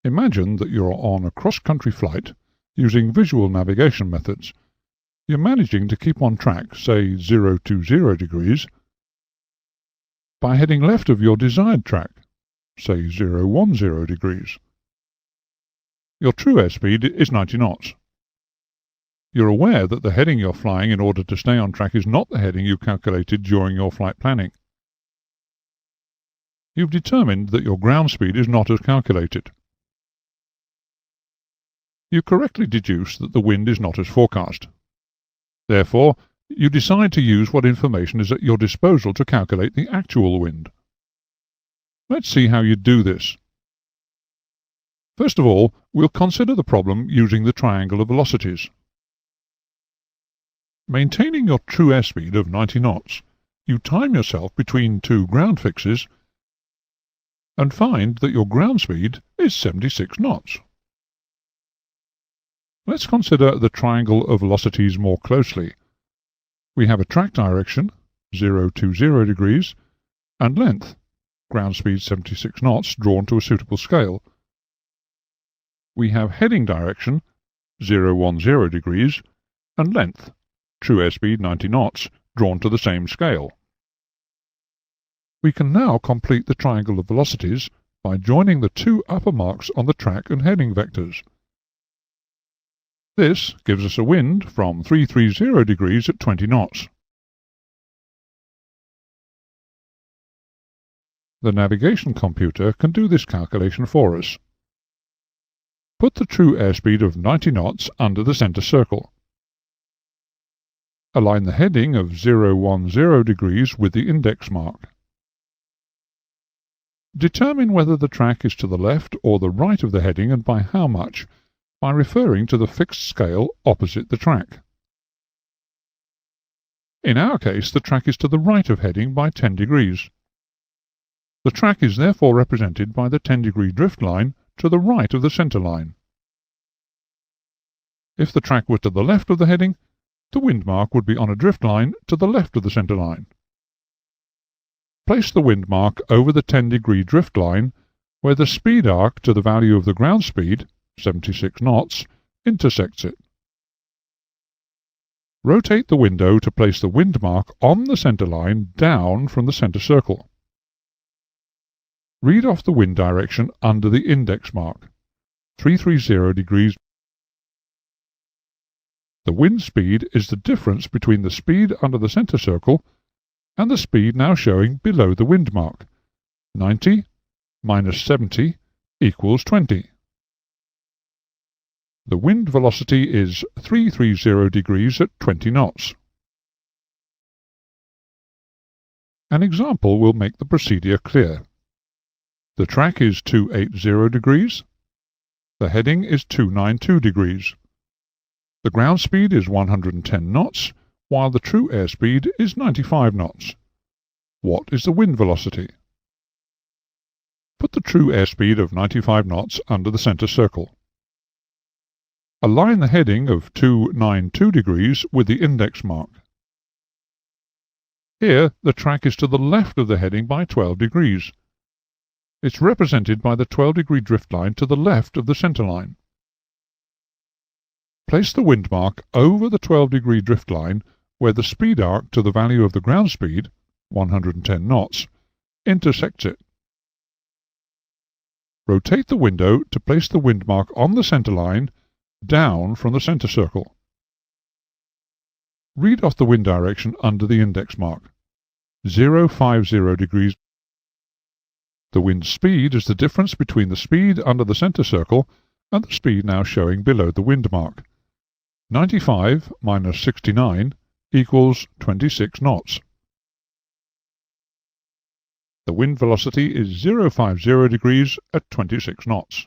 Imagine that you're on a cross-country flight using visual navigation methods. You're managing to keep on track, say 020 degrees, by heading left of your desired track, say 010 degrees. Your true airspeed is 90 knots. You're aware that the heading you're flying in order to stay on track is not the heading you calculated during your flight planning. You've determined that your ground speed is not as calculated. You correctly deduce that the wind is not as forecast. Therefore, you decide to use what information is at your disposal to calculate the actual wind. Let's see how you do this. First of all, we'll consider the problem using the triangle of velocities. Maintaining your true airspeed of 90 knots, you time yourself between two ground fixes and find that your ground speed is 76 knots. Let's consider the triangle of velocities more closely. We have a track direction, 020 degrees, and length, ground speed 76 knots, drawn to a suitable scale. We have heading direction, 010 degrees, and length, true airspeed 90 knots, drawn to the same scale. We can now complete the triangle of velocities by joining the two upper marks on the track and heading vectors. This gives us a wind from 330 degrees at 20 knots. The navigation computer can do this calculation for us. Put the true airspeed of 90 knots under the center circle. Align the heading of 010 degrees with the index mark. Determine whether the track is to the left or the right of the heading and by how much, by referring to the fixed scale opposite the track. In our case, the track is to the right of heading by 10 degrees. The track is therefore represented by the 10-degree drift line to the right of the center line. If the track were to the left of the heading, the wind mark would be on a drift line to the left of the center line. Place the wind mark over the 10-degree drift line where the speed arc to the value of the ground speed, 76 knots, intersects it. Rotate the window to place the wind mark on the center line down from the center circle. Read off the wind direction under the index mark, 330 degrees. The wind speed is the difference between the speed under the center circle and the speed now showing below the wind mark. 90 minus 70 equals 20. The wind velocity is 330 degrees at 20 knots. An example will make the procedure clear. The track is 280 degrees. The heading is 292 degrees. The ground speed is 110 knots, while the true airspeed is 95 knots. What is the wind velocity? Put the true airspeed of 95 knots under the center circle. Align the heading of 292 degrees with the index mark. Here, the track is to the left of the heading by 12 degrees. It's represented by the 12-degree drift line to the left of the center line. Place the wind mark over the 12-degree drift line where the speed arc to the value of the ground speed, 110 knots, intersects it. Rotate the window to place the wind mark on the center line down from the center circle. Read off the wind direction under the index mark, 050 degrees. The wind speed is the difference between the speed under the center circle and the speed now showing below the wind mark. 95 minus 69 equals 26 knots. The wind velocity is 050 degrees at 26 knots.